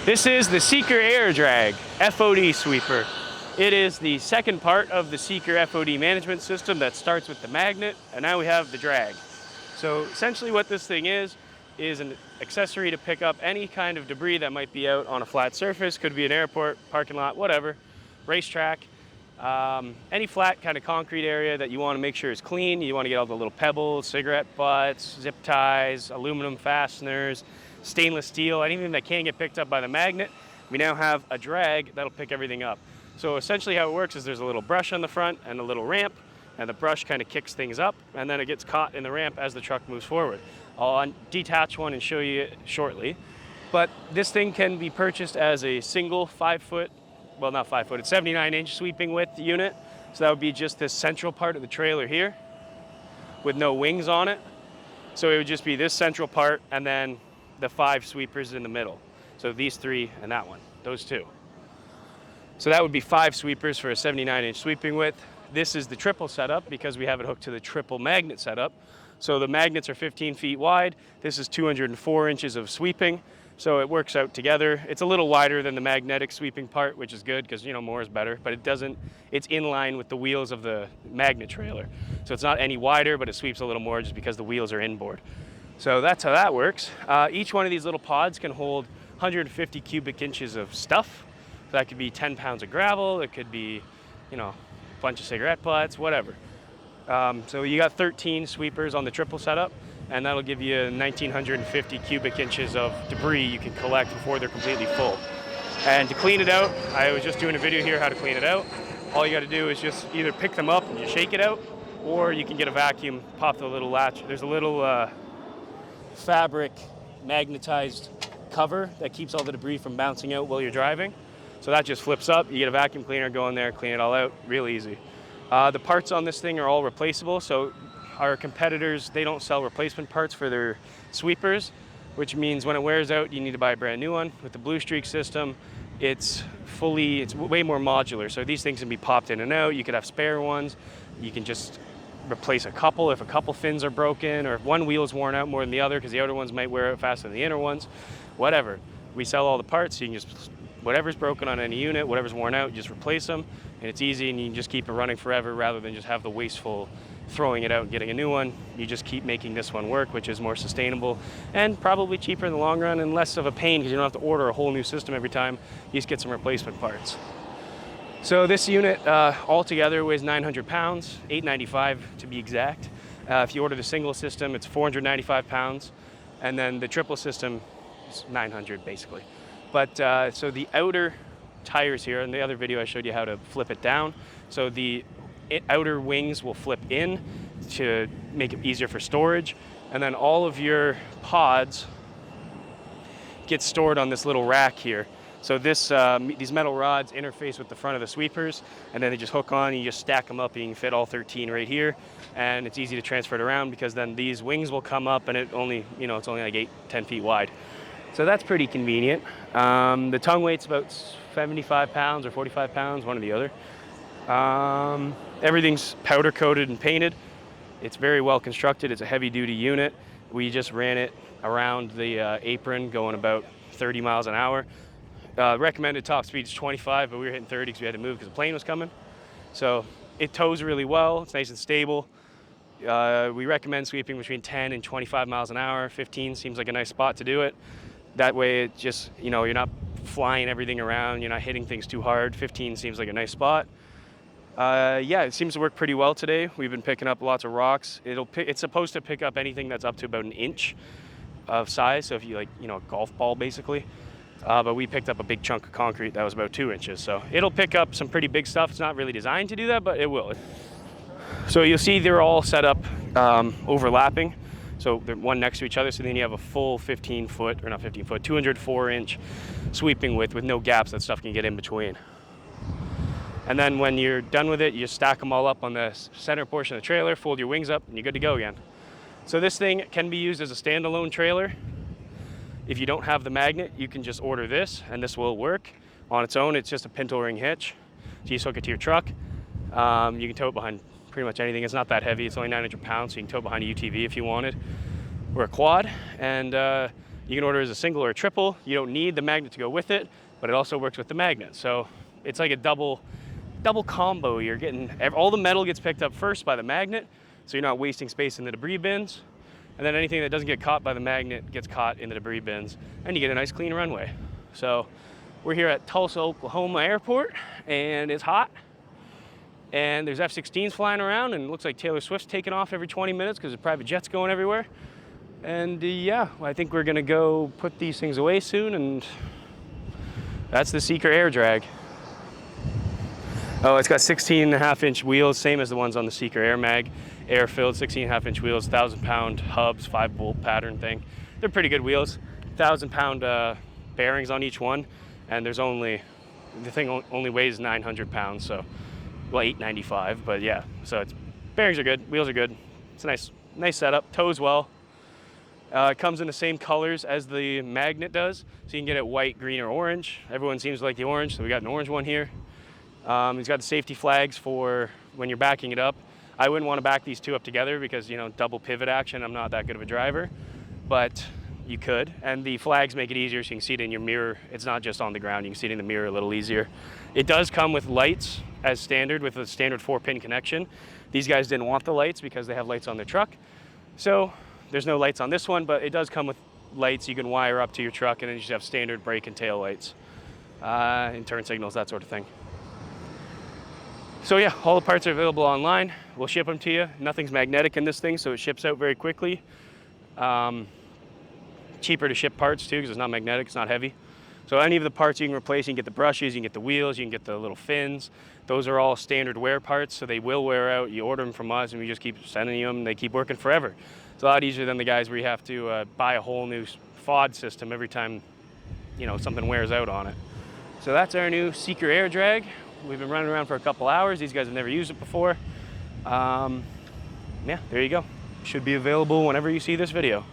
This is the Seeker Air Drag FOD sweeper. It is the second part of the Seeker FOD management system that starts with the magnet, and now we have the drag. So essentially what this thing is an accessory to pick up any kind of debris that might be out on a flat surface. Could be an airport, parking lot, whatever, racetrack. Any flat kind of concrete area that you want to make sure is clean. You want to get all the little pebbles, cigarette butts, zip ties, aluminum fasteners, stainless steel, anything that can't get picked up by the magnet. We now have a drag that'll pick everything up. So essentially how it works is there's a little brush on the front and a little ramp, and the brush kind of kicks things up, and then it gets caught in the ramp as the truck moves forward. I'll detach one and show you it shortly. But this thing can be purchased as a single 5-foot, well, not 5 foot, it's 79-inch sweeping width unit. So that would be just this central part of the trailer here with no wings on it. So it would just be this central part and then the 5 sweepers in the middle. So these 3 and that one, those 2. So that would be 5 sweepers for a 79-inch sweeping width. This is the triple setup because we have it hooked to the triple magnet setup. So the magnets are 15 feet wide. This is 204 inches of sweeping. So it works out together. It's a little wider than the magnetic sweeping part, which is good because, you know, more is better, but it's in line with the wheels of the magnet trailer. So it's not any wider, but it sweeps a little more just because the wheels are inboard. So that's how that works. Each one of these little pods can hold 150 cubic inches of stuff. So that could be 10 pounds of gravel. It could be, you know, a bunch of cigarette butts, whatever. So you got 13 sweepers on the triple setup, and that'll give you 1,950 cubic inches of debris you can collect before they're completely full. And to clean it out, I was just doing a video here how to clean it out. All you got to do is just either pick them up and you shake it out, or you can get a vacuum, pop the little latch. There's a little fabric magnetized cover that keeps all the debris from bouncing out while you're driving. So that just flips up. You get a vacuum cleaner, go in there, clean it all out, real easy. The parts on this thing are all replaceable, so our competitors, they don't sell replacement parts for their sweepers, which means when it wears out, you need to buy a brand new one. With the Blue Streak system, it's way more modular, so these things can be popped in and out. You could have spare ones. You can just replace a couple if a couple fins are broken, or if one wheel is worn out more than the other because the outer ones might wear out faster than the inner ones, whatever. We sell all the parts, so you can just, whatever's broken on any unit, whatever's worn out, just replace them, and it's easy, and you can just keep it running forever rather than just have the wasteful throwing it out and getting a new one. You just keep making this one work, which is more sustainable and probably cheaper in the long run and less of a pain because you don't have to order a whole new system every time. You just get some replacement parts. So this unit altogether weighs 900 pounds, 895 to be exact. If you order the single system, it's 495 pounds, and then the triple system is 900 basically. But so the outer tires here, in the other video I showed you how to flip it down. So the outer wings will flip in to make it easier for storage, and then all of your pods get stored on this little rack here. So these metal rods interface with the front of the sweepers, and then they just hook on, and you just stack them up, and you can fit all 13 right here, and it's easy to transfer it around because then these wings will come up, and it's only like 8-10 feet wide. So that's pretty convenient. The tongue weight's about 75 pounds or 45 pounds, one or the other. Everything's powder coated and painted. It's very well constructed. It's a heavy duty unit. We just ran it around the apron going about 30 miles an hour. Recommended top speed is 25, but we were hitting 30 because we had to move because the plane was coming. So it tows really well. It's nice and stable. We recommend sweeping between 10 and 25 miles an hour. 15 seems like a nice spot to do it. That way it just, you're not flying everything around. You're not hitting things too hard. 15 seems like a nice spot. Yeah, it seems to work pretty well today. We've been picking up lots of rocks. It's supposed to pick up anything that's up to about an inch of size. So if you a golf ball basically. But we picked up a big chunk of concrete that was about 2 inches. So it'll pick up some pretty big stuff. It's not really designed to do that, but it will. So you'll see they're all set up overlapping. So they're one next to each other. So then you have a full 204-inch sweeping width with no gaps that stuff can get in between. And then when you're done with it, you just stack them all up on the center portion of the trailer, fold your wings up, and you're good to go again. So this thing can be used as a standalone trailer. If you don't have the magnet, you can just order this, and this will work on its own. It's just a pintle ring hitch. So you just hook it to your truck. You can tow it behind pretty much anything. It's not that heavy. It's only 900 pounds, so you can tow it behind a UTV if you wanted, or a quad. And You can order as a single or a triple. You don't need the magnet to go with it, but it also works with the magnet. So it's like a double combo. You're getting, all the metal gets picked up first by the magnet, so you're not wasting space in the debris bins. And then anything that doesn't get caught by the magnet gets caught in the debris bins, and you get a nice clean runway. So we're here at Tulsa, Oklahoma airport, and it's hot. And there's F-16s flying around, and it looks like Taylor Swift's taking off every 20 minutes because the private jet's going everywhere. And yeah, I think we're gonna go put these things away soon, and that's the Seeker Air Drag. Oh, it's got 16.5-inch wheels, same as the ones on the Seeker Air Mag. Air-filled 16.5-inch wheels, 1,000-pound hubs, 5-bolt pattern thing. They're pretty good wheels. 1,000-pound bearings on each one, and there's the thing only weighs 900 pounds, so, well, 895, but yeah. So bearings are good, wheels are good. It's a nice setup, tows well. It comes in the same colors as the magnet does, so you can get it white, green, or orange. Everyone seems to like the orange, so we got an orange one here. He's got the safety flags for when you're backing it up. I wouldn't want to back these two up together because, you know, double pivot action, I'm not that good of a driver, but you could. And the flags make it easier so you can see it in your mirror. It's not just on the ground, you can see it in the mirror a little easier. It does come with lights as standard with a standard 4-pin connection. These guys didn't want the lights because they have lights on their truck. So there's no lights on this one, but it does come with lights you can wire up to your truck, and then you just have standard brake and tail lights, and turn signals, that sort of thing. So yeah, all the parts are available online. We'll ship them to you. Nothing's magnetic in this thing, so it ships out very quickly. Cheaper to ship parts too, because it's not magnetic, it's not heavy. So any of the parts you can replace, you can get the brushes, you can get the wheels, you can get the little fins. Those are all standard wear parts, so they will wear out. You order them from us, and we just keep sending you them, and they keep working forever. It's a lot easier than the guys where you have to buy a whole new FOD system every time, you know, something wears out on it. So that's our new Seeker Air Drag. We've been running around for a couple hours. These guys have never used it before. Yeah, there you go. Should be available whenever you see this video.